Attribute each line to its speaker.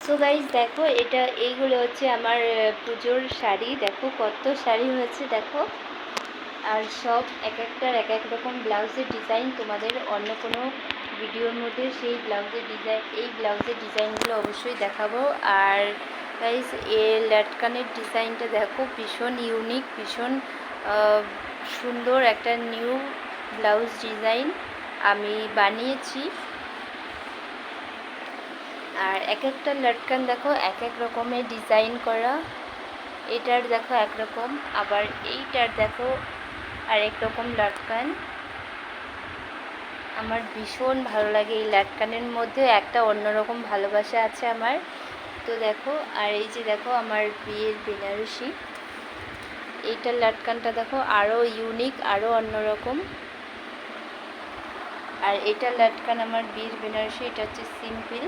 Speaker 1: So guys দেখো, এইগুলো হচ্ছে আমার পুজোর শাড়ি। দেখো কত শাড়ি হয়েছে দেখো। আর সব এক একটার এক এক রকম ব্লাউজের ডিজাইন তোমাদের অন্য কোনো ভিডিওর মধ্যে সেই ব্লাউজের ডিজাইনগুলো অবশ্যই দেখাবো। আর গাইজ লাটকানের ডিজাইনটা দেখো, ভীষণ ইউনিক, ভীষণ সুন্দর একটা নিউ ব্লাউজ ডিজাইন আমি বানিয়েছি। আর এক একটা লটকান দেখো এক এক রকমের ডিজাইন করা। এটার দেখো একরকম, আবার এইটার দেখো আরেক রকম লটকান। আমার ভীষণ ভালো লাগে এই লটকানের মধ্যে একটা অন্যরকম ভালোবাসা আছে আমার। তো দেখো, আর এই যে দেখো আমার বিয়ের বেনারসি, এইটার লটকানটা দেখো আরও ইউনিক, আরও অন্যরকম। আর এটার লটকান আমার বিয়ের বেনারসি, এটা হচ্ছে সিম্পল।